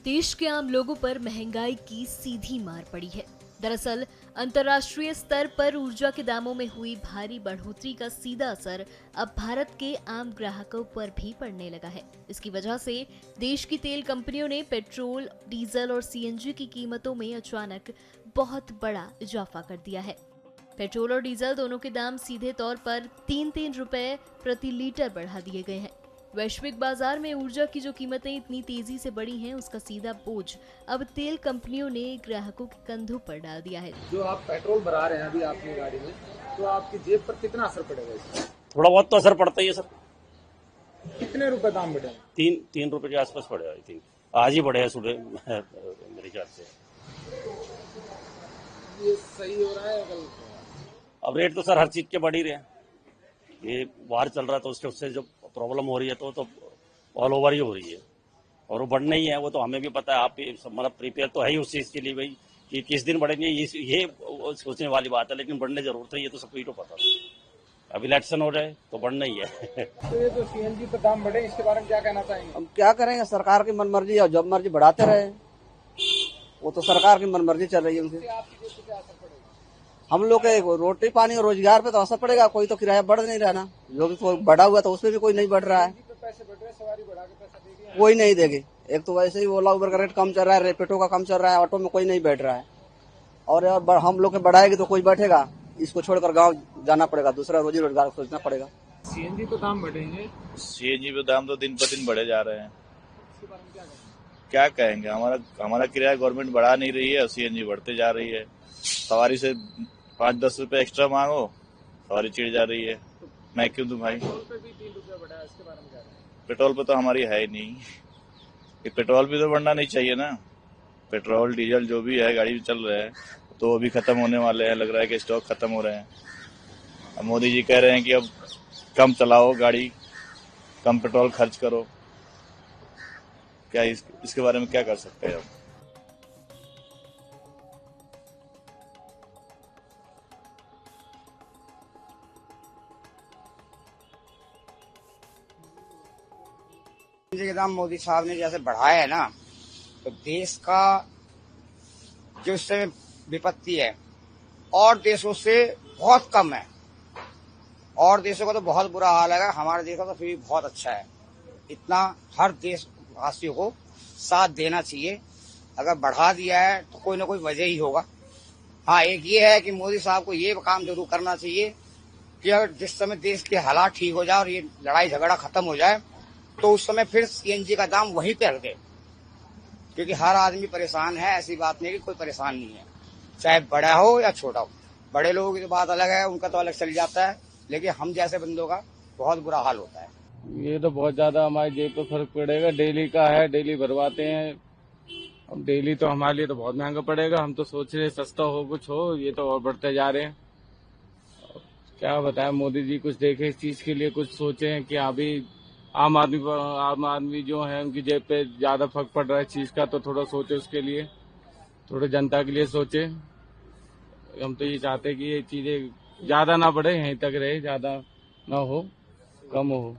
देश के आम लोगों पर महंगाई की सीधी मार पड़ी है। दरअसल अंतर्राष्ट्रीय स्तर पर ऊर्जा के दामों में हुई भारी बढ़ोतरी का सीधा असर अब भारत के आम ग्राहकों पर भी पड़ने लगा है। इसकी वजह से देश की तेल कंपनियों ने पेट्रोल, डीजल और सीएनजी की कीमतों में अचानक बहुत बड़ा इजाफा कर दिया है। पेट्रोल और डीजल दोनों के दाम सीधे तौर पर 3-3 रुपए प्रति लीटर बढ़ा दिए गए हैं। वैश्विक बाजार में ऊर्जा की जो कीमतें इतनी तेजी से बढ़ी हैं, उसका सीधा बोझ अब तेल कंपनियों ने ग्राहकों के कंधों पर डाल दिया है। जो आप पेट्रोल भरा रहे हैं अभी अपनी गाड़ी में, तो आपकी जेब पर कितना असर पड़ेगा इसका? थोड़ा बहुत तो असर पड़ता ही है सर। कितने रुपए दाम बढ़े? तीन रुपए के आसपास पड़ेगा। आई थिंक आज ही बढ़े सुबह मेरे ख्याल से। ये सही हो रहा है कल? अब रेट तो सर हर चीज के बढ़ ही रहे हैं। ये वार चल रहा है तो उससे जो प्रॉब्लम हो रही है तो ऑल ओवर ही हो रही है और वो बढ़ना ही है। वो तो हमें भी पता है, आप मतलब प्रिपेयर तो है ही उस चीज के लिए भाई कि किस दिन बढ़ेंगे, ये सोचने वाली बात है, लेकिन बढ़ने जरूर है। ये तो सबको ही तो पता था। अब इलेक्शन हो जाए तो बढ़ना ही है। तो ये जो सीएनजी पर दाम बढ़े, इसके बारे में क्या कहना चाहेंगे? हम क्या करेंगे, सरकार की मनमर्जी है, जब मर्जी बढ़ाते रहे। वो तो सरकार की मनमर्जी चल रही है उनसे। आपकी जेब पर क्या असर पड़ेगा? हम लोग के रोटी पानी और रोजगार पे तो असर पड़ेगा। कोई तो किराया बढ़ नहीं रहा ना, जो भी कोई बढ़ा हुआ तो उसमें भी कोई नहीं बढ़ रहा है। पैसे बढ़ रहे, सवारी बढ़ा के पैसा देगी? कोई नहीं देगी। एक तो वैसे ही ओला उबर का रेट कम चल रहा है, रेपिडो का कम चल रहा है, ऑटो में कोई नहीं बैठ रहा है। और हम लोग के बढ़ाएगी तो कोई बैठेगा? इसको छोड़कर गाँव जाना पड़ेगा, दूसरा रोजी रोजगार सोचना पड़ेगा। सीएनजी तो दाम बढ़ेंगे, सीएनजी पे दाम तो दिन पर दिन बढ़े जा रहे हैं। इसके बारे में क्या कहेंगे? हमारा किराया गवर्नमेंट बढ़ा नहीं रही है और सीएनजी बढ़ते जा रही है। सवारी से 5-10 रुपए एक्स्ट्रा मांगो, सवारी चिढ़ जा रही है। मैं क्यों दूं भाई? पेट्रोल पे भी 3 रुपया बढ़ा है, इसके बारे में क्या कहेंगे? पेट्रोल पे तो हमारी है ही नहीं। ये पेट्रोल भी तो बढ़ना नहीं चाहिए ना। पेट्रोल डीजल जो भी है गाड़ी चल रहा है तो वो भी खत्म होने वाले हैं। लग रहा है कि स्टॉक खत्म हो रहे हैं। अब मोदी जी कह रहे हैं कि अब कम चलाओ गाड़ी, कम पेट्रोल खर्च करो। क्या इसके बारे में क्या कर सकते हैं हम? के दाम मोदी साहब ने जैसे बढ़ाया है ना, तो देश का जो इस समय विपत्ति है और देशों से बहुत कम है। और देशों का तो बहुत बुरा हाल है, हमारे देश का तो फिर भी बहुत अच्छा है। इतना हर देशवासियों को साथ देना चाहिए। अगर बढ़ा दिया है तो कोई ना कोई वजह ही होगा। हाँ, एक ये है कि मोदी साहब को ये काम जरूर करना चाहिए कि अगर जिस समय देश के हालात ठीक हो जाए और ये लड़ाई झगड़ा खत्म हो जाए तो उस समय फिर सीएनजी का दाम वहीं पे रख दे, क्योंकि हर आदमी परेशान है। ऐसी बात नहीं कि कोई परेशान नहीं है, चाहे बड़ा हो या छोटा हो। बड़े लोगों की तो बात अलग है, उनका तो अलग चल जाता है, लेकिन हम जैसे बंदों का बहुत बुरा हाल होता है। ये तो बहुत ज्यादा हमारी जेब पे फर्क पड़ेगा। डेली का है, डेली भरवाते हैं। अब डेली तो हमारे लिए तो बहुत महंगा पड़ेगा। हम तो सोच रहे सस्ता हो, कुछ हो, ये तो और बढ़ते जा रहे हैं। क्या बताएं, मोदी जी कुछ देखे इस चीज के लिए, कुछ सोचे कि अभी आम आदमी जो है उनकी जेब पे ज्यादा फर्क पड़ रहा है चीज का, तो थोड़ा सोचे उसके लिए, थोड़ा जनता के लिए सोचे। हम तो ये चाहते हैं कि ये चीजें ज्यादा ना बढ़े, यहीं तक रहे, ज्यादा ना हो, कम हो।